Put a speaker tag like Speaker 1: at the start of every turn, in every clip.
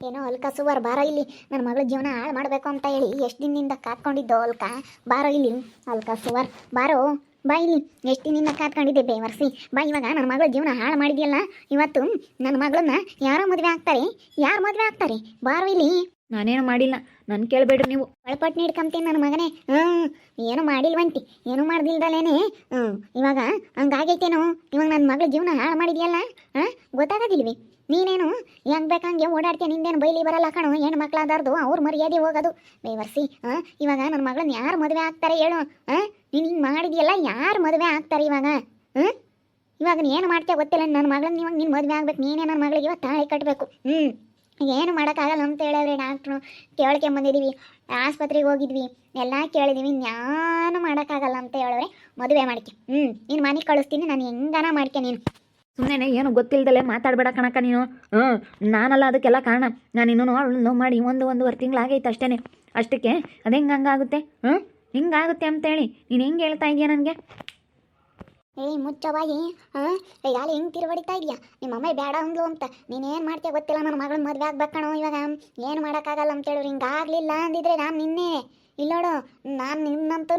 Speaker 1: ಏನೋ ಅಲ್ಕ ಸುವರ್ ಬಾರೋ ಇಲ್ಲಿ, ನನ್ನ ಮಗಳ ಜೀವನ ಹಾಳು ಮಾಡಬೇಕು ಅಂತ ಹೇಳಿ ಎಷ್ಟು ದಿನದಿಂದ ಕಾತ್ಕೊಂಡಿದ್ದೋ ಅಲ್ಕ. ಬಾರೋ ಇಲ್ಲಿ ಅಲ್ಕ ಸುವರ್, ಬಾರೋ ಬಾ ಇಲ್ಲಿ. ಎಷ್ಟು ದಿನದಿಂದ ಕಾತ್ಕೊಂಡಿದ್ದೆ ಬೇವರ್ಸಿ. ಬಾ ಇವಾಗ ನನ್ನ ಮಗಳ ಜೀವನ ಹಾಳು ಮಾಡಿದ್ಯಲ್ಲ. ಇವತ್ತು ನನ್ನ ಮಗಳನ್ನ ಯಾರೋ ಮದುವೆ ಆಗ್ತಾರೆ, ಯಾರು ಮದುವೆ ಆಗ್ತಾರೆ? ಬಾರೋ ಇಲ್ಲಿ.
Speaker 2: ನಾನೇನು ಮಾಡಿಲ್ಲ, ನನ್ನ ಕೇಳಬೇಡ್ರಿ ನೀವು.
Speaker 1: ಒಳಪಟ್ಟು ನೀಡ್ಕೊಂತೀನಿ ನನ್ನ ಮಗನೇ. ಏನು ಮಾಡಿಲ್ವಂತಿ, ಏನು ಮಾಡ್ದಿಲ್ದಲೇನೆ. ಇವಾಗ ಹಂಗಾಗೈತೇನೋ. ಇವಾಗ ನನ್ನ ಮಗಳ ಜೀವನ ಹಾಳು ಮಾಡಿದ್ಯಲ್ಲ, ಗೊತ್ತಾಗೋದಿಲ್ವಿ? ನೀನೇನು ಹೆಂಗೆ ಬೇಕಂಗೆ ಓಡಾಡ್ತೀಯ? ನಿಂದೇನು ಬೈಲಿ ಬರಲ್ಲ ಕಣೋ. ಹೆಣ್ಣು ಮಕ್ಕಳಾದಾರ್ದು ಅವ್ರ ಮರ್ಯಾದೆ ಹೋಗೋದು ಬೇವರ್ಸಿ. ಇವಾಗ ನನ್ನ ಮಗಳನ್ನ ಯಾರು ಮದುವೆ ಆಗ್ತಾರೆ ಹೇಳು? ನೀನು ಹಿಂಗೆ ಮಾಡಿದ್ಯಲ್ಲ, ಯಾರು ಮದುವೆ ಆಗ್ತಾರೆ ಇವಾಗ? ಇವಾಗ ನೀನು ಏನು ಮಾಡ್ತೀಯ ಗೊತ್ತಿಲ್ಲ. ನನ್ನ ಮಗಳನ್ನ ಇವಾಗ ನೀನು ಮದುವೆ ಆಗ್ಬೇಕು. ನೀನೇ ನನ್ನ ಮಗಳಿಗೆ ಇವಾಗ ತಾಳಿ ಕಟ್ಟಬೇಕು. ಏನು ಮಾಡೋಕ್ಕಾಗಲ್ಲ ಅಂತ ಹೇಳಿದ್ರೆ ಡಾಕ್ಟ್ರು ಕೇಳ್ಕೊಂಬಂದಿದ್ದೀವಿ, ಆಸ್ಪತ್ರೆಗೆ ಹೋಗಿದ್ವಿ, ಎಲ್ಲ ಕೇಳಿದ್ದೀವಿ. ನಾನು ಮಾಡೋಕ್ಕಾಗಲ್ಲ ಅಂತ ಹೇಳಿದ್ರೆ ಮದುವೆ ಮಾಡ್ಕೆ. ನೀನು ಮನೆಗೆ ಕಳಿಸ್ತೀನಿ, ನಾನು ಹೆಂಗಾನ ಮಾಡ್ಕೆ. ನೀನು
Speaker 2: ಸುಮ್ಮನೆ ಏನು ಗೊತ್ತಿಲ್ದಲೆ ಮಾತಾಡಬೇಡ ಕಣಕ್ಕ ನೀನು. ನಾನಲ್ಲ ಅದಕ್ಕೆಲ್ಲ ಕಾರಣ. ನಾನು ಇನ್ನೂ ಅವಳು ಮಾಡಿ ಒಂದೂವರೆ ತಿಂಗಳಾಗೈತೆ ಅಷ್ಟೇ. ಅಷ್ಟಕ್ಕೆ ಅದು ಹೆಂಗೆ ಹಂಗಾಗುತ್ತೆ? ಹಿಂಗಾಗುತ್ತೆ ಅಂತೇಳಿ ನೀನು ಹೆಂಗೆ ಹೇಳ್ತಾ ಇದೀಯ ನನಗೆ?
Speaker 1: ಮುಚ್ಚವಾಗಿ. ಯಾರು ಹೆಂಗೆ ತಿರುವಡಿತಾ ಇದೆಯಾ? ನಿಮ್ಮ ಅಮ್ಮ ಬೇಡ ಅಂದ್ಲು ಅಂತ ನೀನೇನು ಮಾಡ್ತೀಯ ಗೊತ್ತಿಲ್ಲ. ನನ್ನ ಮಗಳನ್ನ ಮದುವೆ ಆಗ್ಬೇಕಣೋ. ಇವಾಗ ಏನು ಮಾಡೋಕ್ಕಾಗಲ್ಲ ಅಂತ ಹೇಳಿದ್ರು. ಹಿಂಗಾಗಲಿಲ್ಲ ಅಂದಿದ್ರೆ ನಾನು ನಿನ್ನೆ ಇಲ್ಲೋಡು, ನಾನು ನಿನ್ನಂತೂ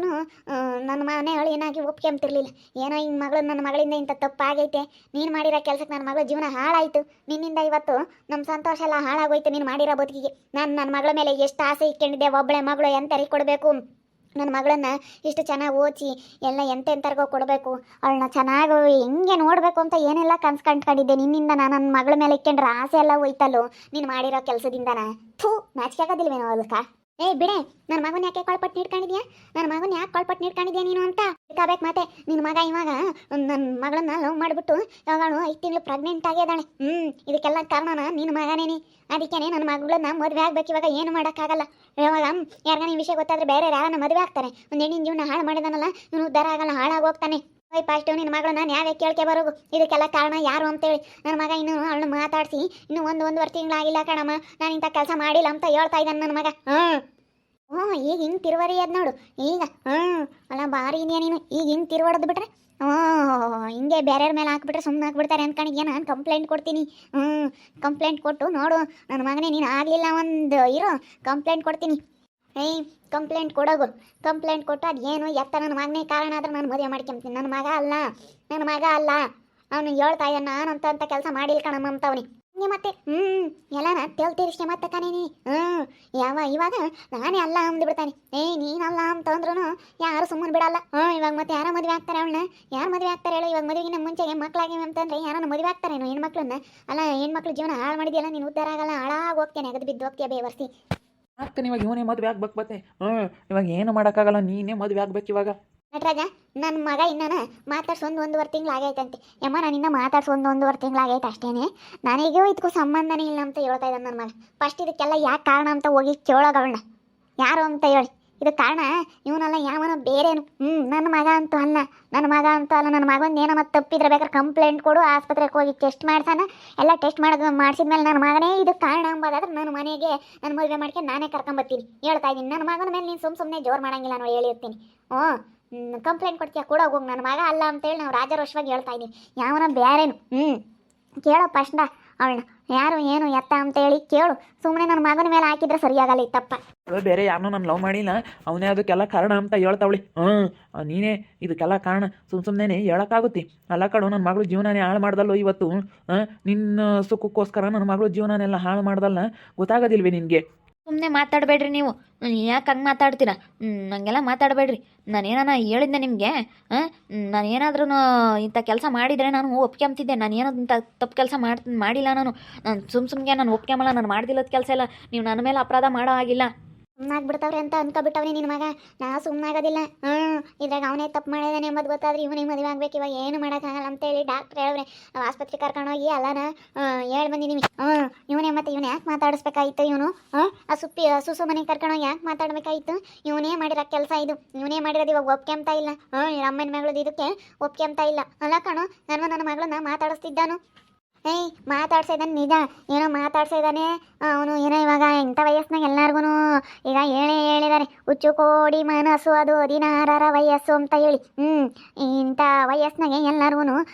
Speaker 1: ನನ್ನ ಮನೆ ಏನಾಗಿ ಒಪ್ಕೊಂತಿರ್ಲಿಲ್ಲ. ಏನೋ ಹಿಂಗೆ ಮಗಳು ನನ್ನ ಮಗಳಿಂದ ಇಂಥ ತಪ್ಪಾಗೈತೆ, ನೀನು ಮಾಡಿರೋ ಕೆಲಸಕ್ಕೆ ನನ್ನ ಮಗಳ ಜೀವನ ಹಾಳಾಯಿತು. ನಿನ್ನಿಂದ ಇವತ್ತು ನಮ್ಮ ಸಂತೋಷ ಎಲ್ಲ ಹಾಳಾಗೋಯ್ತು. ನೀನು ಮಾಡಿರೋ ಬದುಕಿಗೆ ನನ್ನ ಮಗಳ ಮೇಲೆ ಎಷ್ಟು ಆಸೆ ಇಟ್ಕೊಂಡಿದ್ದೆ. ಒಬ್ಬಳೆ ಮಗಳು ಎಂತರಿಗೆ ಕೊಡಬೇಕು, ನನ್ನ ಮಗಳನ್ನ ಇಷ್ಟು ಚೆನ್ನಾಗಿ ಓದಿಸಿ ಎಲ್ಲ ಎಂತೆಂಥರ್ಗೋ ಕೊಡಬೇಕು, ಅವಳನ್ನ ಚೆನ್ನಾಗಿ ಹೆಂಗೆ ನೋಡಬೇಕು ಅಂತ ಏನೆಲ್ಲ ಕನ್ಸು ಕಂಡ್ಕೊಂಡಿದ್ದೆ. ನಿನ್ನಿಂದ ನಾನು ನನ್ನ ಮಗಳ ಮೇಲೆ ಇಟ್ಕೊಂಡ್ರೆ ಆಸೆ ಎಲ್ಲ ಹೋಯ್ತಲ್ಲೋ ನೀನು ಮಾಡಿರೋ ಕೆಲಸದಿಂದನ. ನಾಚಿಕೆ ಆಗೋದಿಲ್ವೇನೋ ಅಲ್ಕ? ಬಿಡೆ, ನನ್ನ ಮಗನ ಯಾಕೆ ಕೊಳ್ಪಟ್ಟು ನೀಡ್ಕೊಂಡಿದ್ಯಾ? ನನ್ನ ಮಗನ ಯಾಕೆ ಕೊಳ್ಪಟ್ಟು ನೀಡ್ಕೊಂಡಿದ್ಯಾ ನೀನು ಅಂತ ಬೇಕು. ಮತ್ತೆ ನಿನ್ನ ಮಗ ಇವಾಗ ನನ್ನ ಮಗಳನ್ನ ಲವ್ ಮಾಡಿಬಿಟ್ಟು ಯಾವಾಗಲೂ 5 ತಿಂಗಳು ಪ್ರೆಗ್ನೆಂಟ್ ಆಗಿದ್ದಾಳೆ. ಇದಕ್ಕೆಲ್ಲ ಕಾರಣನ ನಿನ್ನ ಮಗನೇನಿ. ಅದಕ್ಕೇನೆ ನನ್ನ ಮಗಳನ್ನ ಮದುವೆ ಆಗ್ಬೇಕು. ಇವಾಗ ಏನು ಮಾಡೋಕ್ಕಾಗಲ್ಲ. ಇವಾಗ ಯಾರಿಗಾನ ಈ ವಿಷಯ ಗೊತ್ತಾದ್ರೆ ಬೇರೆ ಯಾರನ್ನ ಮದುವೆ ಆಗ್ತಾರೆ. ಒಂದು ಹೆಣ್ಣಿನ ಜೀವನ ಹಾಳು ಮಾಡಿದಾನಲ್ಲ, ಇವನು ಉದ್ಧಾರ ಆಗಲ್ಲ, ಹಾಳಾಗೋಗ್ತಾನೆ. ಫಸ್ಟು ನಿನ್ನ ಮಗಳನ್ನ ನ್ಯಾಯ ಕೇಳ್ಕೆ ಬರೋದು. ಇದಕ್ಕೆಲ್ಲ ಕಾರಣ ಯಾರು ಅಂತೇಳಿ ನನ್ನ ಮಗ ಇನ್ನೂ ಅವಳನ್ನ ಮಾತಾಡಿಸಿ ಇನ್ನೂ ಒಂದೂವರೆ ತಿಂಗಳಾಗಿಲ್ಲ ಕಣಮ್ಮ, ನಾನು ಇಂಥ ಕೆಲಸ ಮಾಡಿಲ್ಲ ಅಂತ ಹೇಳ್ತಾ ಇದ್ದಾನೆ ನನ್ನ ಮಗ. ಈಗ ಹಿಂಗೆ ತಿರುವರಿ ಅದ್ ನೋಡು ಈಗ. ಅಲ್ಲ ಭಾರಿ ಇದೆಯಾ ನೀನು. ಈಗ ಹಿಂಗೆ ತಿರುವಡದು ಬಿಟ್ರೆ ಹಿಂಗೆ ಬೇರೆಯವ್ರ ಮೇಲೆ ಹಾಕ್ಬಿಟ್ರೆ ಸುಮ್ಮನೆ ಹಾಕ್ಬಿಡ್ತಾರೆ ಅಂದ್ಕೊಂಡಿದ್ಯಾ? ನಾನು ಕಂಪ್ಲೇಂಟ್ ಕೊಡ್ತೀನಿ. ಕಂಪ್ಲೇಂಟ್ ಕೊಟ್ಟು ನೋಡು ನನ್ನ ಮಗನೇ. ನೀನು ಆಗಲಿಲ್ಲ ಒಂದು ಇರೋ ಕಂಪ್ಲೇಂಟ್ ಕೊಡ್ತೀನಿ. ಕಂಪ್ಲೇಂಟ್ ಕೊಡೋಗು. ಕಂಪ್ಲೇಂಟ್ ಕೊಟ್ಟು ಅದು ಏನು ಎತ್ತ ನನ್ನ ಮಗನೇ ಕಾರಣ ಆದ್ರೆ ನಾನು ಮದುವೆ ಮಾಡ್ಕೊಂತೀನಿ. ನನ್ನ ಮಗ ಅಲ್ಲ, ನನ್ನ ಮಗ ಅಲ್ಲ. ಅವನು ಹೇಳ್ತಾ ಇದ್ದಾನೆ ನಾನು ಅಂತ ಕೆಲಸ ಮಾಡಿಲ್ಲ ಕಣಮ್ಮ ಅಂತವನಿ. ಮತ್ತೆ ಎಲ್ಲನ ತೇಳ್ತೀರಿಷ್ಟೇ ಮತ್ತೆ ಕಣೇನಿ. ಇವಾಗ ನಾನೇ ಅಲ್ಲ ಅಂದ್ಬಿಡ್ತಾನೆ. ನೀನಲ್ಲ ಅಂತಂದ್ರೂ ಯಾರು ಸುಮ್ಮನೆ ಬಿಡಲ್ಲ. ಇವಾಗ ಮತ್ತೆ ಯಾರ ಮದುವೆ ಆಗ್ತಾರೆ ಅವಳನ್ನ? ಯಾರು ಮದುವೆ ಆಗ್ತಾರೆ ಹೇಳು? ಇವಾಗ ಮದುವೆಗಿನ ಮುಂಚೆಗೆ ಮಕ್ಕಳಾಗಿವೆ ಅಂತಂದ್ರೆ ಯಾರನ್ನ ಮದುವೆ ಆಗ್ತಾರೇನೋ ಹೆಣ್ಮಕ್ಳನ್ನ? ಅಲ್ಲ, ಹೆಣ್ಮಕ್ಳು ಜೀವನ ಹಾಳು ಮಾಡಿದೆಯಲ್ಲ ನೀನು. ಉದ್ಧಾರ ಆಗಲ್ಲ, ಹಾಳಾಗಿ ಹೋಗ್ತೇನೆ, ಅಗದು ಬಿದ್ದು ಹೋಗ್ತೀಯ ಬೇವರ್ಸಿ.
Speaker 3: ಆಗ್ತಾನೆ ಇವಾಗ ಇವನೇ ಮದುವೆ ಆಗ್ಬೇಕು. ಮತ್ತೆ ಇವಾಗ ಏನು ಮಾಡೋಕ್ಕಾಗಲ್ಲ, ನೀನೇ ಮದುವೆ ಆಗ್ಬೇಕು ಇವಾಗ.
Speaker 1: ನಟರಾಜ, ನನ್ನ ಮಗ ಇನ್ನೂ ಮಾತಾಡ್ಸಿ ಒಂದೂವರೆ ತಿಂಗಳು ಆಗೈತಂತೆ. ಯಮ್ಮ ನಾನು ಇನ್ನೂ ಮಾತಾಡ್ಸಿ ಒಂದೂವರೆ ತಿಂಗಳು ಆಗೈತೆ ಅಷ್ಟೇನೆ. ನನಗೂ ಇದಕ್ಕೂ ಸಂಬಂಧನೇ ಇಲ್ಲ ಅಂತ ಹೇಳ್ತಾ ಇದ್ದಾನೆ ನನ್ನ ಮಗ. ಫಸ್ಟ್ ಇದಕ್ಕೆಲ್ಲ ಯಾಕೆ ಕಾರಣ ಅಂತ ಹೋಗಿ ಕೇಳೋಗವಳನ್ನ ಯಾರು ಅಂತ ಹೇಳಿ. ಇದು ಕಾರಣ ಇವನಲ್ಲ, ಯಾವನೋ ಬೇರೇನು. ನನ್ನ ಮಗ ಅಂತೂ ಅಲ್ಲ, ನನ್ನ ಮಗ ಅಂತೂ ಅಲ್ಲ. ನನ್ನ ಮಗಂದು ಏನೋ ಮತ್ತೆ ತಪ್ಪಿದ್ರೆ ಬೇಕಾದ್ರೆ ಕಂಪ್ಲೇಂಟ್ ಕೊಡು, ಆಸ್ಪತ್ರೆಗೆ ಹೋಗಿ ಟೆಸ್ಟ್ ಮಾಡ್ಸಾನ. ಎಲ್ಲ ಟೆಸ್ಟ್ ಮಾಡಿಸಿದ್ಮೇಲೆ ನನ್ನ ಮಗನೇ ಇದು ಕಾರಣ ಅಂಬೋದಾದ್ರೆ ನನ್ನ ಮನೆಗೆ ನನ್ನ ಮದುವೆ ಮಾಡ್ಕೊಂಡು ನಾನೇ ಕರ್ಕೊಂಬರ್ತೀನಿ. ಹೇಳ್ತಾ ಇದ್ದೀನಿ, ನನ್ನ ಮಗನ ಮೇಲೆ ನೀನು ಸುಮ್ಮನೆ ಜೋರು ಮಾಡೋಂಗಿಲ್ಲ, ನಾನು ಹೇಳಿರ್ತೀನಿ. ಕಂಪ್ಲೇಂಟ್ ಕೊಡ್ತೀಯ ಕೂಡ ಹೋಗಿ. ನನ್ನ ಮಗ ಅಲ್ಲ ಅಂತೇಳಿ ನಾವು ರಾಜರೋಷವಾಗಿ ಹೇಳ್ತಾ ಇದ್ದೀವಿ. ಯಾವನ ಬೇರೇನು ಕೇಳೋ ಫಸ್ಟ ಅವಳನ್ನ ಯಾರು ಏನು ಎತ್ತ ಅಂತೇಳಿ ಕೇಳು. ಸುಮ್ಮನೆ ನನ್ನ ಮಗನ ಮೇಲೆ ಹಾಕಿದ್ರೆ ಸರಿಯಾಗಲ್ಲ. ಈ ತಪ್ಪ
Speaker 3: ಬೇರೆ ಯಾರನ್ನೂ ನಾನು ಲವ್ ಮಾಡಿಲ್ಲ, ಅವನೇ ಅದಕ್ಕೆಲ್ಲ ಕಾರಣ ಅಂತ ಹೇಳ್ತಾವಳಿ. ನೀನೇ ಇದಕ್ಕೆಲ್ಲ ಕಾರಣ. ಸುಮ್ಮನೆ ಹೇಳೋಕ್ಕಾಗುತ್ತೆ? ಅಲ್ಲ ಕಣೋ, ನನ್ನ ಮಗಳು ಜೀವನನೇ ಹಾಳು ಮಾಡ್ದಲ್ಲೋ ಇವತ್ತು. ನಿನ್ನ ಸುಖಕ್ಕೋಸ್ಕರ ನನ್ನ ಮಗಳು ಜೀವನನೆಲ್ಲ ಹಾಳು ಮಾಡ್ದಲ್ಲ, ಗೊತ್ತಾಗೋದಿಲ್ವೇ ನಿನಗೆ?
Speaker 2: ಸುಮ್ಮನೆ ಮಾತಾಡಬೇಡ್ರಿ ನೀವು. ಯಾಕೆ ಹಂಗೆ ಮಾತಾಡ್ತೀರಾ? ನನಗೆಲ್ಲ ಮಾತಾಡಬೇಡ್ರಿ. ನಾನೇನ ಹೇಳಿದ್ದೆ ನಿಮಗೆ? ನಾನು ಏನಾದ್ರೂ ಇಂಥ ಕೆಲಸ ಮಾಡಿದರೆ ನಾನು ಒಪ್ಕೊಂತಿದ್ದೆ. ನಾನು ಏನೋ ಇಂಥ ತಪ್ಪು ಕೆಲಸ ಮಾಡಿಲ್ಲ. ನಾನು ಸುಮ್ಮನೆ ನಾನು ಒಪ್ಕೊಂಬಲ್ಲ. ನಾನು ಮಾಡ್ದಿಲ್ಲದ ಕೆಲಸ ಎಲ್ಲ ನೀವು ನನ್ನ ಮೇಲೆ ಅಪರಾಧ ಮಾಡೋ ಆಗಿಲ್ಲ.
Speaker 1: ಸುಮ್ಮನಾಗ್ಬಿಡ್ತಾವ್ರೆ ಅಂತ ಅನ್ಕೊಬಿಟ್ಟವ್ನಿ ನಿನ್ನ ಮಗ. ನಾ ಸುಮ್ಮನಾಗೋದಿಲ್ಲ. ಇದ್ರಾಗ ಅವನೇ ತಪ್ಪು ಮಾಡಿದಾನೆ ಎಂಬುದು ಗೊತ್ತಾದ್ರೆ ಇವನಿಗೆ ಮದುವೆ ಆಗ್ಬೇಕು. ಇವಾಗ ಏನು ಮಾಡೋಕ್ಕಾಗಲ್ಲ ಅಂತೇಳಿ ಡಾಕ್ಟ್ರ್ ಹೇಳಿದ್ರೆ ಆಸ್ಪತ್ರೆಗೆ ಕರ್ಕೊಂಡೋಗಿ ಎಲ್ಲನ ಹೇಳಿ ಬಂದಿದ್ದೀವಿ. ಇವನೇ ಮತ್ತೆ ಇವನು ಯಾಕೆ ಮಾತಾಡಿಸ್ಬೇಕಾಯ್ತು? ಇವನು ಆ ಸುಸು ಮನೆಗೆ ಕರ್ಕೊಂಡೋಗಿ ಯಾಕೆ ಮಾತಾಡಬೇಕಾಯ್ತು? ಇವನೇ ಮಾಡಿರೋ ಕೆಲಸ ಇದು. ಇವನೇ ಮಾಡಿರೋದು. ಇವಾಗ ಒಪ್ಕೊಂತ ಇಲ್ಲ. ಅಮ್ಮನ ಮಗಳದ್ದು ಇದಕ್ಕೆ ಒಪ್ಕೊಂತ ಇಲ್ಲ. ಅಲ್ಲ ಕಣೋ, ನನ್ನ ಮಗಳನ್ನ ಮಾತಾಡಿಸ್ತಿದ್ದಾನು. ಏಯ್ ಮಾತಾಡ್ಸಿದಾನೆ ನಿಜ, ಏನೋ ಮಾತಾಡ್ಸಿದಾನೆ ಅವನು. ಏನೋ ಇವಾಗ ಇಂಥ ವಯಸ್ಸಿನಾಗ ಎಲ್ಲಾರ್ಗು ಈಗ ಹೇಳಿದ್ದಾರೆ, ಹುಚ್ಚು ಕೋಡಿ ಮನಸ್ಸು ಅದು 16ರ ವಯಸ್ಸು ಅಂತ ಹೇಳಿ. ಇಂಥ ವಯಸ್ಸಿನಾಗೆ ಎಲ್ಲಾರ್ಗು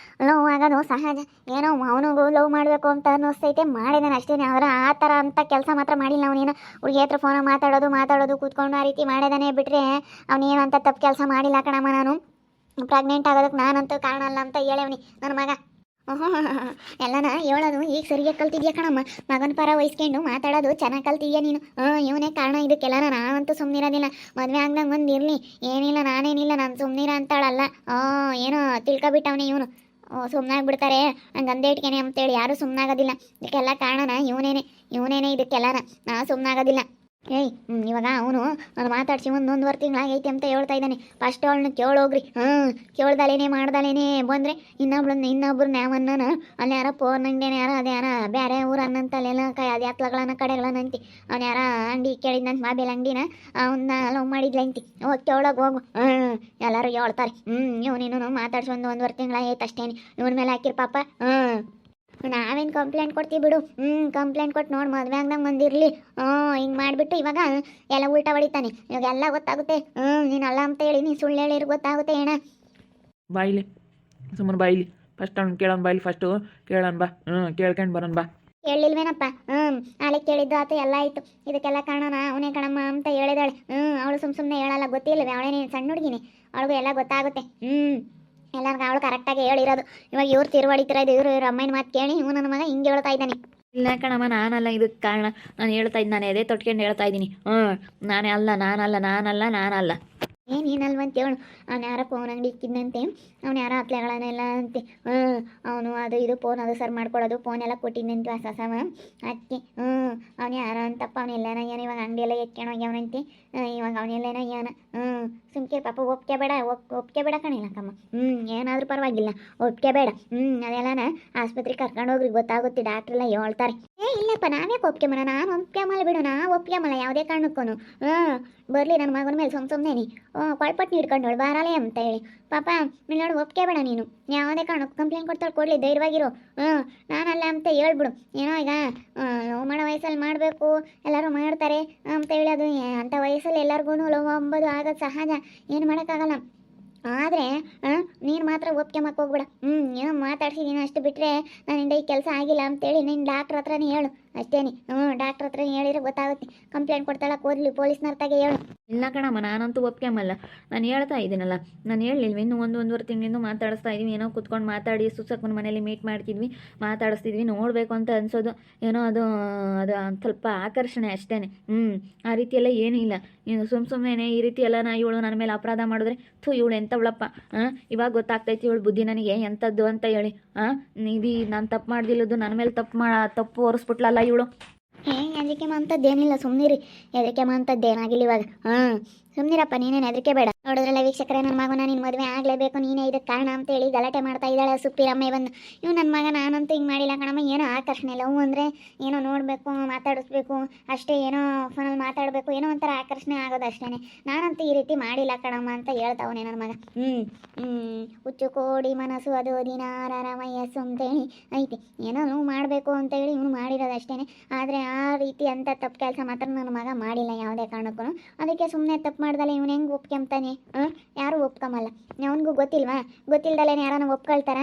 Speaker 1: ಲವ್ ಆಗೋದು ಸಹಜ. ಏನೋ ಅವನಿಗೂ ಲವ್ ಮಾಡಬೇಕು ಅಂತ ಅನ್ನಿಸ್ತೈತೆ, ಮಾಡಿದಾನೆ ಅಷ್ಟೇ. ಆದ್ರೆ ಆ ಥರ ಅಂತ ಕೆಲಸ ಮಾತ್ರ ಮಾಡಿಲ್ಲ ಅವನೇನು. ಹುಡುಗಿ ಹತ್ರ ಫೋನಾಗ ಮಾತಾಡೋದು ಕೂತ್ಕೊಂಡು ಆ ರೀತಿ ಮಾಡಿದಾನೆ ಬಿಟ್ಟರೆ ಅವನೇನು ಅಂತ ತಪ್ಪು ಕೆಲಸ ಮಾಡಿಲ್ಲ ಕಣಮ್ಮ. ನಾನು ಪ್ರೆಗ್ನೆಂಟ್ ಆಗೋದಕ್ಕೆ ನಾನಂತೂ ಕಾರಣ ಅಲ್ಲ ಅಂತ ಹೇಳವನಿ ನನ್ನ ಮಗ. ಎಲ್ಲನ ಹೇಳೋದು ಈಗ ಸರಿಯಾಗಿ ಕಲ್ತಿದ್ಯಾ ಕಣಮ್ಮ. ಮಗನ ಪರ ವಹಿಸ್ಕೊಂಡು ಮಾತಾಡೋದು ಚೆನ್ನಾಗಿ ಕಲ್ತಿದ್ಯಾ ನೀನು. ಇವನೇ ಕಾರಣ ಇದಕ್ಕೆಲ್ಲ. ನಾವಂತೂ ಸುಮ್ಮನಿರೋದಿಲ್ಲ. ಮದುವೆ ಆಗ್ದಂಗೆ ಒಂದು ಇರಲಿ, ಏನಿಲ್ಲ ನಾನೇನಿಲ್ಲ, ನಾನು ಸುಮ್ಮನಿರ ಅಂತಾಳಲ್ಲ. ಏನೋ ತಿಳ್ಕೊಬಿಟ್ಟವನೇ ಇವನು. ಸುಮ್ಮನಾಗ್ಬಿಡ್ತಾರೆ ಹಂಗಂದೇ ಇಟ್ಕೇನೆ ಅಂತೇಳಿ ಯಾರೂ ಸುಮ್ಮನಾಗೋದಿಲ್ಲ. ಇದಕ್ಕೆಲ್ಲ ಕಾರಣನ ಇವನೇನೆ ಇದಕ್ಕೆಲ್ಲನ. ನಾ ಸುಮ್ಮನಾಗೋದಿಲ್ಲ. ಏಯ್ ಇವಾಗ ಅವನು ನಾನು ಮಾತಾಡ್ಸಿ ಒಂದೂವರೆ ತಿಂಗಳಾಗೈತೆ ಅಂತ ಹೇಳ್ತಾ ಇದ್ದಾನೆ. ಫಸ್ಟ್ ಅವಳನ್ನ ಕೇಳೋಗ್ರಿ. ಕೇಳ್ದಲೇನೆ ಮಾಡ್ದಲೇನೆ ಬಂದರೆ ಇನ್ನೊಬ್ರು ನಾವನ್ನ ಅಲ್ಲಿ ಯಾರ ಫೋನ್ ಅಂಗಡಿನ ಯಾರ ಅದೇ ಯಾರ ಬೇರೆ ಊರು ಅನ್ನಂತಲ್ಲೆಲ್ಲ ಅದು ಎತ್ಲಗಳನ್ನ ಕಡೆಗಳನ್ನಂತಿ. ಅವ್ನು ಯಾರ ಅಂಗಡಿ ಕೇಳಿದ್ನಂತ ಮೊಬೈಲ್ ಅಂಗಡಿನ ಅವನ್ನ ಲವ್ ಮಾಡಿದ್ಲಂತಿ. ಹೋಗಿ ಕೇಳೋಗಿ ಹೋಗು. ಎಲ್ಲರೂ ಹೇಳ್ತಾರೆ. ಇವನೇನು ಮಾತಾಡ್ಸಿ ಒಂದೂವರೆ ತಿಂಗಳಾಗೈತೆ ಅಷ್ಟೇನೆ. ಇವನ ಮೇಲೆ ಹಾಕಿರ್ ಪಾಪ. ನಾವೇನು ಕಂಪ್ಲೇಂಟ್ ಕೊಡ್ತೀವಿ ಬಿಡು. ಕಂಪ್ಲೇಂಟ್ ಕೊಟ್ಟು ನೋಡಿ ಮದುವೆ ಆಗ್ದಂಗೆ ಬಂದಿರಲಿ. ಹಿಂಗೆ ಮಾಡಿಬಿಟ್ಟು ಇವಾಗ ಎಲ್ಲ ಉಲ್ಟಾ ಹೊಡಿತಾನೆ. ಇವಾಗ ಎಲ್ಲ ಗೊತ್ತಾಗುತ್ತೆ. ನೀನು ಅಲ್ಲ ಅಂತ ಹೇಳಿ ನೀನು ಸುಳ್ಳು ಹೇಳಿರು ಗೊತ್ತಾಗುತ್ತೆ ಏನ.
Speaker 3: ಬಾಯಿಲಿ ಸುಮ್ಮನೆ ಬಾಯಿಲಿ. ಫಸ್ಟ್ ಅವ್ನು ಕೇಳೋಣ ಬಾಯಿಲಿ. ಫಸ್ಟು ಕೇಳೋಣ ಬಾ. ಕೇಳ್ಕೊಂಡು ಬರೋಣ ಬಾ.
Speaker 1: ಕೇಳಲಿಲ್ವೇನಪ್ಪ? ಆಳೆ ಕೇಳಿದ್ದು ಆತ ಎಲ್ಲ ಆಯಿತು. ಇದಕ್ಕೆಲ್ಲ ಕಾರಣ ಅವನೇ ಕಣಮ್ಮ ಅಂತ ಹೇಳಿದಾಳೆ. ಅವಳು ಸುಮ್ಮನೆ ಹೇಳಲ್ಲ, ಗೊತ್ತಿಲ್ಲವೇ ಅವಳೇನೇ ಸಣ್ಣ ಹುಡುಗಿನಿ, ಅವಳಿಗೂ ಎಲ್ಲ ಗೊತ್ತಾಗುತ್ತೆ. ಎಲ್ಲರಿಗೂ ಅವಳು ಕರೆಕ್ಟಾಗಿ ಹೇಳಿರೋದು. ಇವಾಗ ಇವ್ರು ತಿರುವಳಿತಿರೋದು, ಇವ್ರ ಅಮ್ಮನ ಮಾತು ಕೇಳಿ ಇವ್ನು ನನ್ನ ಮಗ ಹಿಂಗೆ ಹೇಳ್ತಾ ಇದ್ದಾನೆ.
Speaker 2: ಇಲ್ಲ ಕಣಮ್ಮ, ನಾನಲ್ಲ ಇದಕ್ಕೆ ಕಾರಣ. ನಾನು ಹೇಳ್ತಾ ಇದ್ದೀನಿ, ನಾನು ಎದೆ ತೊಟ್ಕೊಂಡು ಹೇಳ್ತಾ ಇದ್ದೀನಿ. ನಾನೇ ಅಲ್ಲ, ನಾನಲ್ಲ.
Speaker 1: ಏನಲ್ವಂತ ಹೇಳು. ಅವ್ನು ಯಾರ ಫೋನ್ ಅಂಗಡಿ ಇಕ್ಕಿದ್ನಂತೆ. ಅವ್ನು ಯಾರ ಹತ್ಲೆಗಳನ್ನೆಲ್ಲ ಅಂತೆ. ಅವನು ಅದು ಇದು ಫೋನ್ ಅದು ಸರ್ ಮಾಡ್ಕೊಳ್ಳೋದು ಫೋನ್ ಎಲ್ಲ ಕೊಟ್ಟಿದ್ದಂತೆ ಹೊಸವ ಅದಕ್ಕೆ. ಅವ್ನು ಯಾರ ಅಂತಪ್ಪ. ಅವನೆಲ್ಲನ ಏನು ಇವಾಗ ಅಂಗಡಿ ಎಲ್ಲ ಎತ್ಕೊಂಡು ಹೋಗ್ಯವನಂತೆ. ಇವಾಗ ಅವನೆಲ್ಲನ ಏನು ಸುಮ್ಕೆ ಪಾಪ ಒಪ್ಕೆ ಬೇಡ ಕಣಿಲ್ಲಕ್ಕಮ್ಮ. ಏನಾದರೂ ಪರವಾಗಿಲ್ಲ, ಒಪ್ಕೆ ಬೇಡ. ಅದೆಲ್ಲನ ಆಸ್ಪತ್ರೆಗೆ ಕರ್ಕೊಂಡು ಹೋಗ್ರಿ, ಗೊತ್ತಾಗುತ್ತೆ. ಡಾಕ್ಟ್ರೆಲ್ಲ ಹೇಳ್ತಾರೆ. ಇಲ್ಲಪ್ಪ ನಾವ್ಯಾಕೆ ಒಪ್ಕೆಮಲ್ಲ, ನಾನು ಒಪ್ಕೆಮಲ್ಲ ಬಿಡು. ಒಪ್ಕೆಮಲ್ಲ ಯಾವುದೇ ಕಾರಣಕ್ಕೂ. ಬರಲಿ ನನ್ನ ಮಗನ ಮೇಲೆ ಸುಮ್ಮನೆ ಕೊಳ್ಪಟ್ಟು ಹಿಡ್ಕೊಂಡವಳು ಬಾರಾಲೆ ಅಂತ ಹೇಳಿ. ಪಾಪ ನೋಡು, ಒಪ್ಕೆ ಬೇಡ ನೀನು. ಯಾವುದೇ ಕಾರಣಕ್ಕೂ ಕಂಪ್ಲೇಂಟ್ ಕೊಡ್ತಾಳೆ, ಕೊಡಲಿ, ಧೈರ್ಯವಾಗಿರು. ನಾನಲ್ಲ ಅಂತ ಹೇಳ್ಬಿಡು. ಏನೋ ಈಗ ಲವ್ ಮಾಡೋ ವಯಸ್ಸಲ್ಲಿ ಮಾಡಬೇಕು, ಎಲ್ಲರೂ ಮಾಡ್ತಾರೆ ಅಂತ ಹೇಳಿ. ಅದು ಅಂಥ ವಯಸ್ಸಲ್ಲಿ ಎಲ್ಲರಿಗೂ ಲವ್ ಅಂಬೋದು ಆಗೋದು ಸಹಜ, ಏನು ಮಾಡೋಕ್ಕಾಗಲ್ಲ. ಆದರೆ ನೀನು ಮಾತ್ರ ಒಪ್ಕೆ ಹೋಗ್ಬೇಡ. ಏನೋ ಮಾತಾಡ್ಸಿದ್ದೀನಿ ಅಷ್ಟು ಬಿಟ್ಟರೆ ನನ್ನಿಂದ ಈ ಕೆಲಸ ಆಗಿಲ್ಲ ಅಂತೇಳಿ ನೀನು ಡಾಕ್ಟ್ರ್ ಹತ್ರನೇ ಹೇಳು ಅಷ್ಟೇನೆ. ಡಾಕ್ಟ್ರ್ ಹತ್ರ ಹೇಳಿದ್ರೆ ಗೊತ್ತಾಗುತ್ತೆ. ಕಂಪ್ಲೇಂಟ್ ಕೊಡ್ತಾಳಕ್ಕೆ ಓದಲಿ, ಪೊಲೀಸ್ನರ್ತಾಗೆ ಹೇಳು.
Speaker 2: ಇಲ್ಲ ಕಣಮ್ಮ, ನಾನಂತೂ ಒಪ್ಕೆಮಲ್ಲ. ನಾನು ಹೇಳ್ತಾ ಇದ್ದೀನಲ್ಲ, ನಾನು ಹೇಳಲಿಲ್ವ ಇನ್ನು ಒಂದೂವರೆ ತಿಂಗಳಿಂದ ಮಾತಾಡಿಸ್ತಾ ಇದ್ದೀವಿ. ಏನೋ ಕುತ್ಕೊಂಡು ಮಾತಾಡಿ ಸುಸಕ್ಕನ ಮನೇಲಿ ಮೀಟ್ ಮಾಡ್ತಿದ್ವಿ, ಮಾತಾಡಿಸ್ತಿದ್ವಿ. ನೋಡಬೇಕು ಅಂತ ಅನ್ಸೋದು ಏನೋ ಅದು ಸ್ವಲ್ಪ ಆಕರ್ಷಣೆ ಅಷ್ಟೇ. ಆ ರೀತಿಯೆಲ್ಲ ಏನೂ ಇಲ್ಲ. ನೀನು ಸುಮ್ಮನೆ ಈ ರೀತಿ ಎಲ್ಲ ಇವಳು ನನ್ನ ಮೇಲೆ ಅಪರಾಧ ಮಾಡಿದ್ರೆ ಇವಳು ಎಂಥವಳಪ್ಪ. ಇವಾಗ ಗೊತ್ತಾಗ್ತೈತಿ ಇವಳು ಬುದ್ಧಿ ನನಗೆ ಎಂಥದ್ದು ಅಂತ ಹೇಳಿ. ಇದು ನಾನು ತಪ್ಪು ಮಾಡ್ದಿಲ್ಲದು ನನ್ನ ಮೇಲೆ ತಪ್ಪು ಹೊರಿಸ್ಬಿಟ್ಲಲ್ಲ ಇವಳು.
Speaker 1: ಹೆದರಿಕೆ ಅಂತದ್ದೇನಿಲ್ಲ, ಸುಮ್ಮನಿರಿ. ಹೆದರಿಕೆ ಅಂತದ್ದೇನಾಗಿಲ್ಲ ಇವಾಗ. ಸುಮ್ಮನಿರಪ್ಪ, ನೀನೇನು ಹೆದರಿಕೆ ಬೇಡ. ನೋಡಿದ್ರಲ್ಲ ವೀಕ್ಷಕರೇ, ನನ್ನ ಮಗನ ನಿನ್ನ ಮದುವೆ ಆಗಲೇಬೇಕು, ನೀನೇ ಇದಕ್ಕೆ ಕಾರಣ ಅಂತೇಳಿ ಗಲಾಟೆ ಮಾಡ್ತಾ ಇದ್ದಾಳೆ ಸುಪ್ಪಿರಮ್ಮ ಬಂದು. ಇವ್ ನನ್ನ ಮಗ ನಾನಂತೂ ಹಿಂಗೆ ಮಾಡಿಲ್ಲ ಕಣಮ್ಮ. ಏನೋ ಆಕರ್ಷಣೆ, ಲವ್ ಅಂದರೆ ಏನೋ ನೋಡಬೇಕು, ಮಾತಾಡಿಸ್ಬೇಕು ಅಷ್ಟೇ, ಏನೋ ಫೋನಲ್ಲಿ ಮಾತಾಡಬೇಕು, ಏನೋ ಒಂಥರ ಆಕರ್ಷಣೆ ಆಗೋದು ಅಷ್ಟೇ. ನಾನಂತೂ ಈ ರೀತಿ ಮಾಡಿಲ್ಲ ಕಣಮ್ಮ ಅಂತ ಹೇಳ್ತಾವನೆ ನನ್ನ ಮಗ. ಹುಚ್ಚು ಕೋಡಿ ಮನಸ್ಸು ಅದು 16ರ ವಯಸ್ಸು ಅಂತೇಳಿ ಐತಿ. ಏನೋ ನೋವು ಮಾಡಬೇಕು ಅಂತೇಳಿ ಇವನು ಮಾಡಿರೋದು ಅಷ್ಟೇ. ಆದರೆ ಆ ರೀತಿ ಅಂತ ತಪ್ಪು ಕೆಲಸ ಮಾತ್ರ ನನ್ನ ಮಗ ಮಾಡಿಲ್ಲ ಯಾವುದೇ ಕಾರಣಕ್ಕೂ. ಅದಕ್ಕೆ ಸುಮ್ಮನೆ ತಪ್ಪು ಮಾಡ್ದಲ್ಲ ಇವನು ಹೆಂಗೆ ಒಪ್ಕೊಂತಾನೆ? ಯಾರು ಒಪ್ಕೊಂಬಲ್ಲ. ಅವನಿಗೂ ಗೊತ್ತಿಲ್ವಾ? ಗೊತ್ತಿಲ್ದಲ್ಲೇನೆ ಯಾರನ್ನ ಒಪ್ಕೊಳ್ತಾರ?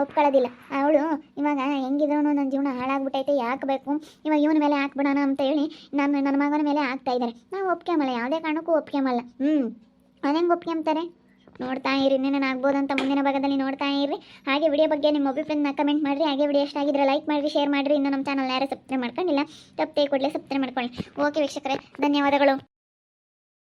Speaker 1: ಒಪ್ಕೊಳ್ಳೋದಿಲ್ಲ. ಅವಳು ಇವಾಗ ಹೆಂಗಿದ್ರು ನನ್ನ ಜೀವನ ಹಾಳಾಗ್ಬಿಟ್ಟೈತೆ, ಯಾಕೆ ಬೇಕು ಇವಾಗ ಇವನ ಮೇಲೆ ಹಾಕ್ಬಿಡೋಣ ಅಂತ ಹೇಳಿ ನನ್ನ ಮಗನ ಮೇಲೆ ಹಾಕ್ತಾ ಇದ್ದಾರೆ. ನಾವು ಒಪ್ಕೊಂಬಲ್ಲ, ಯಾವುದೇ ಕಾರಣಕ್ಕೂ ಒಪ್ಕೊಂಬಲ್ಲ. ಅದೇಂಗೆ ಒಪ್ಕೊಂತಾರೆ? ನೋಡ್ತಾ ಇರಿ, ಇನ್ನೇನು ಆಗ್ಬೋದು ಅಂತ ಮುಂದಿನ ಭಾಗದಲ್ಲಿ ನೋಡ್ತಾ ಇರಿ. ಹಾಗೆ ವಿಡಿಯೋ ಬಗ್ಗೆ ನಿಮ್ಮ ಅಭಿಪ್ರಾಯನ ಕಮೆಂಟ್ ಮಾಡಿರಿ. ಹಾಗೆ ವಿಡಿಯೋ ಇಷ್ಟ ಆಗಿದ್ರೆ ಲೈಕ್ ಮಾಡಿರಿ, ಶೇರ್ ಮಾಡಿರಿ. ಇನ್ನು ನಮ್ಮ ಚಾನಲ್ ಯಾರು ಸಬ್ಸ್ಕ್ರೈಬ್ ಮಾಡ್ಕೊಂಡಿಲ್ಲ, ತಪ್ಪೇ ಕೂಡಲೇ ಸಬ್ಸ್ಕ್ರೈಬ್ ಮಾಡ್ಕೊಳ್ಳಿ. ಓಕೆ ವೀಕ್ಷಕರೇ, ಧನ್ಯವಾದಗಳು.